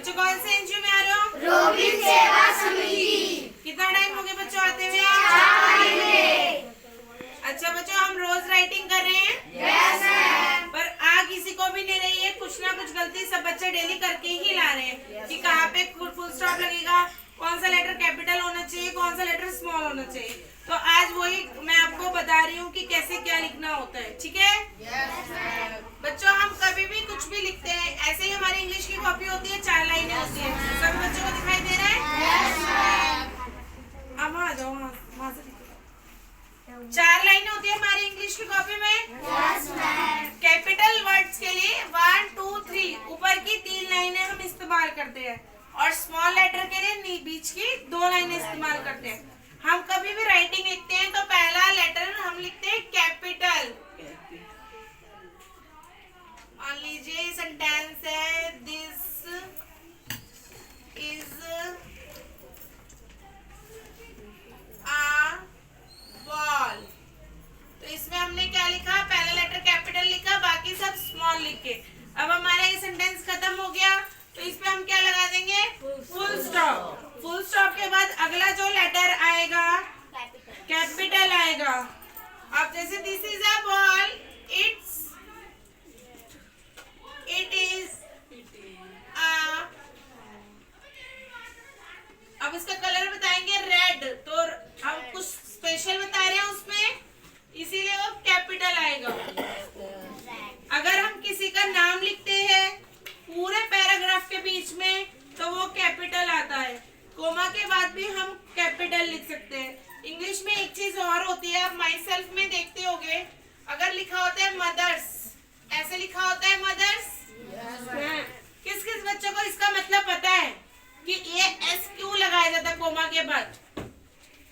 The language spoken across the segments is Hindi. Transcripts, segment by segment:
बच्चों कौन से एनजीओ में आ रहे हो? रोगिन सेवा समिति। कितना टाइम हो गया बच्चों आते हुए? 4 महीने। अच्छा बच्चों, हम रोज राइटिंग कर रहे हैं। Yes ma'am. पर आ किसी को भी नहीं रही है, कुछ ना कुछ गलती सब बच्चे डेली करके ही ला रहे हैं कि कहाँ पे फुल स्टॉप लगेगा, कौन सा लेटर कैपिटल होना चाहिए, कौन सा लेटर स्मॉल होना चाहिए। तो आज वही मैं आपको बता रही हूँ कि कैसे क्या लिखना होता है। ठीक है? Yes ma'am. बच्चों, हम कभी भी कुछ भी लिखते हैं, ऐसे ही हमारी इंग्लिश की कॉपी होती है, 4 लाइनें होती है। सभी बच्चों को दिखाई दे रहा है? Yes ma'am. अब वहाँ आ जाओ, वहाँ से 4 लाइनें होती है हमारी इंग्लिश की कॉपी में। Yes ma'am. कैपिटल वर्ड्स के लिए 1 2 3 ऊपर की 3 लाइनें हम इस्तेमाल करते हैं और स्मॉल लेटर के लिए बीच की 2 लाइनें इस्तेमाल करते हैं। हम कभी भी राइटिंग लिखते हैं तो पहला लेटर हम लिखते हैं कैपिटल। मान लीजिए सेंटेंस है, दिस इज आ बॉल। तो इसमें हमने क्या लिखा? पहला लेटर कैपिटल लिखा, बाकी सब स्मॉल लिखे। अब हमारा ये सेंटेंस खत्म हो गया, तो इस पे हम क्या लगा देंगे? Full stop. फुल स्टॉप के बाद अगला जो लेटर आएगा कैपिटल आएगा। अब जैसे this is a ball, it is a, अब इसका कलर बताएंगे रेड, तो हम कुछ स्पेशल बता रहे हैं उसमें, इसीलिए वो कैपिटल आएगा। अगर हम किसी का नाम लिखते हैं पूरे पैराग्राफ के बीच में तो वो कैपिटल आता है। कोमा के बाद भी हम कैपिटल लिख सकते हैं। इंग्लिश में एक चीज और होती है, आप माई सेल्फ में देखते होंगे, अगर लिखा होता है मदर्स, ऐसे लिखा होता है मदर्स। किस किस बच्चों को इसका मतलब पता है कि ये एस क्यों लगाया जाता है कोमा के बाद?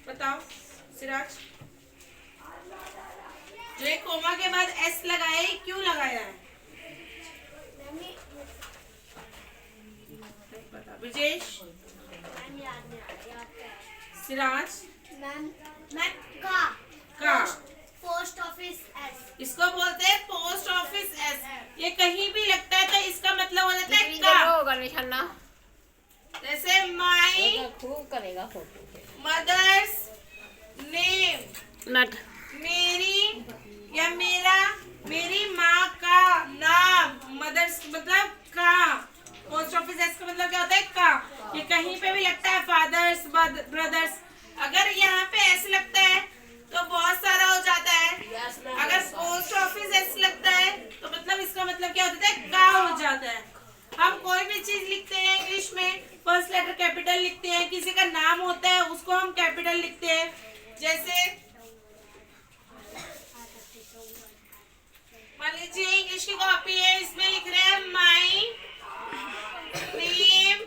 बताओ सिराज, जो ये कोमा के बाद एस लगाया है, क्यों लगाया है? बता ब्रिजेश, सिराज। मैम का पोस्ट ऑफिस एस, इसको बोलते हैं पोस्ट ऑफिस एस। ये कहीं भी लगता है तो इसका मतलब हो जाता है का। जैसे माई मदर्स नेम, मेरी या मेरा, मेरी माँ का नाम, मदर्स मतलब का। पोस्ट ऑफिस एस का मतलब क्या होता है? का। ये कहीं पे भी लगता है, फादर्स ब्रदर्स। अगर यहाँ पे एस लगता है तो बहुत सारा हो जाता है। अगर पोस्ट ऑफिस एस लगता है तो मतलब इसका मतलब क्या होता है? का हो जाता है। हम कोई भी चीज लिखते हैं इंग्लिश में, फर्स्ट लेटर कैपिटल लिखते हैं। किसी का नाम होता है उसको हम कैपिटल लिखते हैं। जैसे मान लीजिए इंग्लिश की कॉपी है, इसमें लिख रहे हैं माई नेम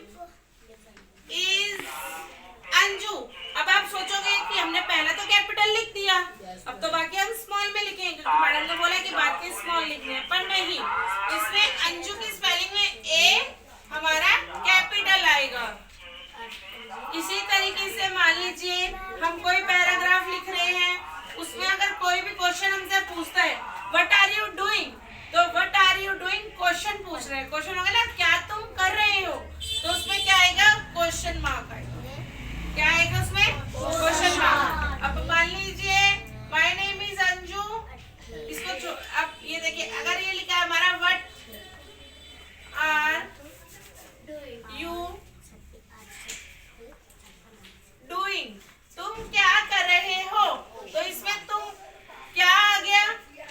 इज अंजू। अब आप सोचोगे कि हमने पहले तो कैपिटल लिख दिया, अब तो बाकी हम स्मॉल में लिखेंगे क्योंकि मैडम ने बोला कि बाकी स्मॉल लिखने हैं, पर नहीं, इसमें अंजू की स्पेलिंग में ए हमारा कैपिटल आएगा। इसी तरीके से मान लीजिए हम कोई पैराग्राफ लिख रहे हैं, उसमें अगर कोई भी क्वेश्चन हमसे पूछता है व्हाट आर यू डूइंग, तो what are you doing question पूछ रहे हैं, क्वेश्चन होगा ना क्या तुम कर रहे हो, तो उसमें क्या आएगा? क्वेश्चन मार्क आएगा। क्या आएगा उसमें? Question mark. अब मान लीजिए माय नेम इज अंजू, इसको अब ये देखिए, अगर ये लिखा है हमारा व्हाट आर यू डूइंग, तुम क्या कर रहे हो, तो इसमें तुम क्या आ गया?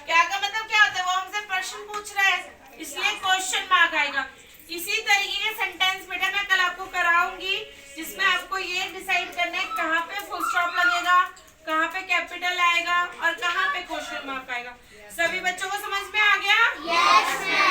क्या का मतलब क्या होता है? वो हमसे प्रश्न पूछ रहा है, इसलिए क्वेश्चन मार्क आएगा। इसी तरीके के सेंटेंस बेटा मैं कल आपको कराऊंगी, जिसमें आपको ये डिसाइड करना है कहाँ पे फुल स्टॉप लगेगा, कहाँ पे कैपिटल आएगा और कहाँ पे क्वेश्चन मार्क आएगा। सभी बच्चों को समझ में आ गया? Yes ma'am.